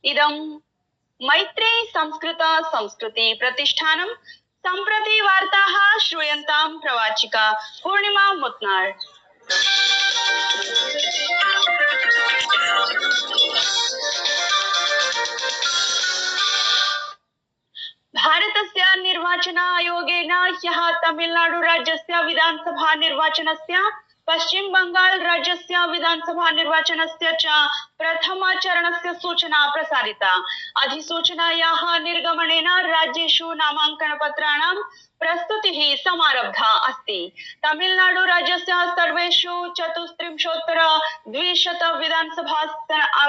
इदं मैत्री संस्कृत संस्कृति प्रतिष्ठानं सम्प्रति वार्ताः श्रूयन्तां प्रवाचिका पूर्णिमा मुत्नाळ्। भारतस्य निर्वाचन आयोगेन ह्यः तमिलनाडु राज्यस्य विधानसभा निर्वाचनस्य पश्चिम बंगाल राज्यस्य विधानसभा निर्वाचनस्य च प्रथमचरणस्य सूचना प्रसारिता। अधिसूचनायाः निर्गमनेन राज्येषु नामाङ्कनपत्राणां प्रस्तुतिः समारब्धा अस्ति। तमिलनाडु राज्यस्य सर्वेषु 34,200 विधानसभा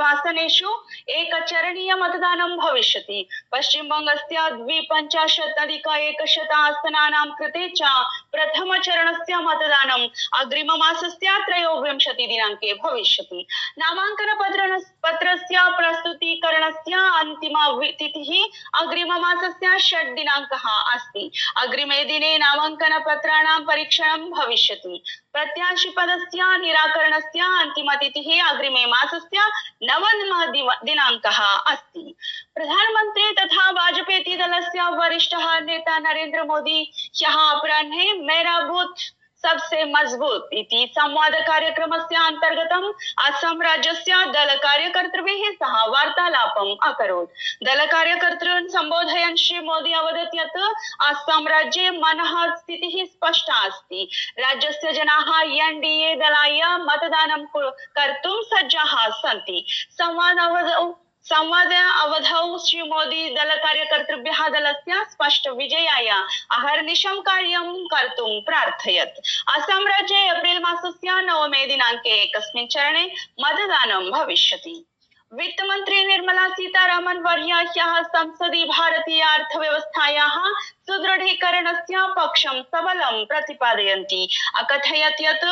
आसनेषु एकचरणीय मतदानं भविष्यति। पश्चिमबंगस्य 52,100 आसनानां कृते च प्रथमचरणस्य मतदानम् अग्रिममासस्य 23 दिनाङ्के भविष्यति। नामाङ्कनपत्रस्य प्रस्तुतीकरणस्य अन्तिमतिथिः अग्रिममासस्य 6 दिनाङ्कः अस्ति। अग्रिमे दिने नामाङ्कनपत्राणां परीक्षणं भविष्यति। प्रत्याशिपदस्य निराकरणस्य अन्तिमतिथिः अग्रिमे मासस्य 9 दिनाङ्कः अस्ति। प्रधानमन्त्री तथा वाजपेयी दलस्य वरिष्ठः नेता नरेन्द्र मोदी ह्यः अपराह्ने मेरा बूथ सबसे मजबूत इति संवाद कार्यक्रमस्य अन्तर्गतम् असम राज्यस्य दलकार्यकर्तृभिः सह वार्तालापम् अकरोत्। दलकार्यकर्तॄन् सम्बोधयन् श्री मोदी अवदत् यत् असम राज्ये मनः स्थितिः स्पष्टा अस्ति। राज्यस्य जनाः एनडीए दलाय मतदानं कर्तुं सज्जाः सन्ति। संवाद अवधौ श्री मोदी दलकार्यकर्तृभ्यः दलस्य स्पष्ट विजयाय अहर्निशं कार्यं कर्तुं प्रार्थयत्। असम राज्ये एप्रिल मासस्य 9 दिनाङ्के एकस्मिन् चरणे मतदानं भविष्यति। वित्तमन्त्री निर्मला सीतारामन् वर्या ह्यः संसदि भारतीय अर्थव्यवस्थायाः सुदृढीकरणस्य पक्षं सबलं प्रतिपादयन्ति। अकथयत् यत्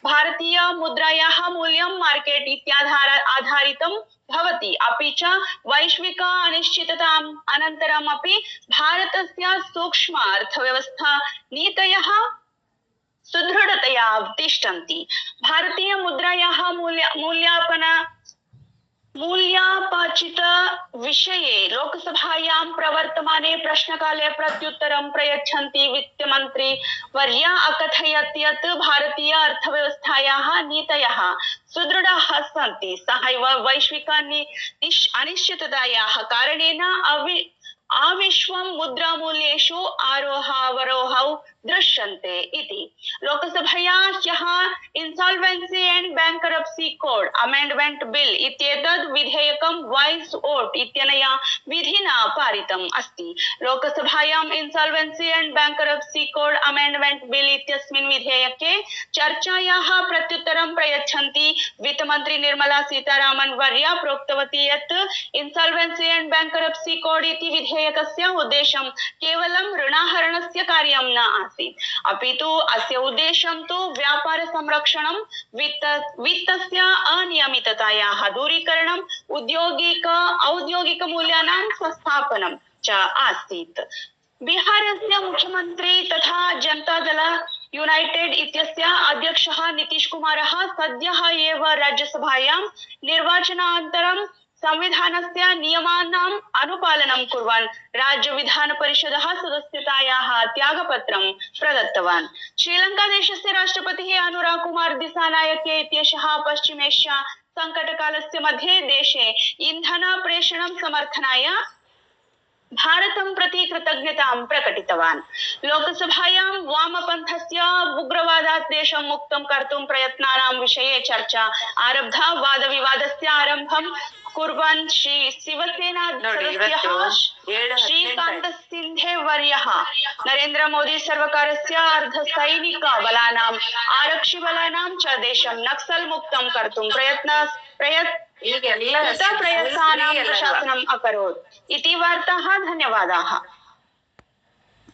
भारतीय मुद्रायाः मूल्यं मार्केट् इत्याधारितं भवति, अपि च वैश्विक अनिश्चितताम् अनन्तरम् अपि भारतस्य सूक्ष्म अर्थव्यवस्था नीतयः सुदृढतया तिष्ठन्ति। भारतीय मुद्रायाः मूल्यापाचित विषये लोकसभायां प्रवर्तमाने प्रश्नकाले प्रत्युत्तरं प्रयच्छन्ति वित्तमन्त्री वर्या अकथयत् यत् भारतीय अर्थव्यवस्थायाः नीतयः सुदृढाः सन्ति। सहैव वैश्विक अनिश्चिततायाः कारणेन आविश्वं मुद्रामूल्येषु आरोहावरोहौ दृश्यन्ते इति। लोकसभया ह्यः insolvency and bankruptcy code amendment bill इत्येतद् विधेयकं वॉइस वोट इत्यनया विधिना पारितम् अस्ति। लोकसभायाम् insolvency and bankruptcy code amendment bill इत्यस्मिन् विधेयके चर्चायाः प्रत्युत्तरं प्रयच्छन्ति वित्तमन्त्री निर्मला सीतारामन् वर्या प्रोक्तवती यत् इन्साल्वेन्सी एंड बैंकरप्सी कोड इति विधेयकस्य उद्देश्यं केवलं ऋणाहरणस्य कार्यं न आसीत्, अपि तु अस्य उद्देश्यं तु व्यापार संरक्षणं, वित्तस्य अनियमिततायाः दूरीकरणं, औद्योगिक मूल्यानां संस्थापनं च आसीत्। बिहारस्य मुख्यमन्त्री तथा जनता दल यूनाइटेड इत्यस्य अध्यक्षः नीतीश कुमारः सद्यः एव राज्यसभायां निर्वाचनानन्तरं संविधानस्य नियमानाम् अनुपालनं कुर्वन् राज्य विधान परिषदः सदस्यतायाः त्यागपत्रं प्रदत्तवान्। श्रीलंका देशस्य राष्ट्रपतिः अनुरा कुमार दिसानायके इत्येषः पश्चिमेष्या संकटकालस्य मध्ये देशे ईंधन प्रेषणं समर्थनाय भारतं प्रति कृतज्ञतां प्रकटितवान्। लोकसभायां वामपन्थस्य उग्रवादात् देशं मुक्तं कर्तुं प्रयत्नानां विषये चर्चा आरब्धा। वादविवादस्य आरम्भं कुर्वन् शिवसेना सदस्यः श्रीकान्त सिन्धे वर्यः नरेन्द्र मोदी सर्वकारस्य अर्धसैनिक बलानाम् आरक्षिबलानां च देशं नक्सल मुक्तं कर्तुं प्रयत्नानां प्रशासनम् अकरोत् इति वार्ताः। धन्यवादाः।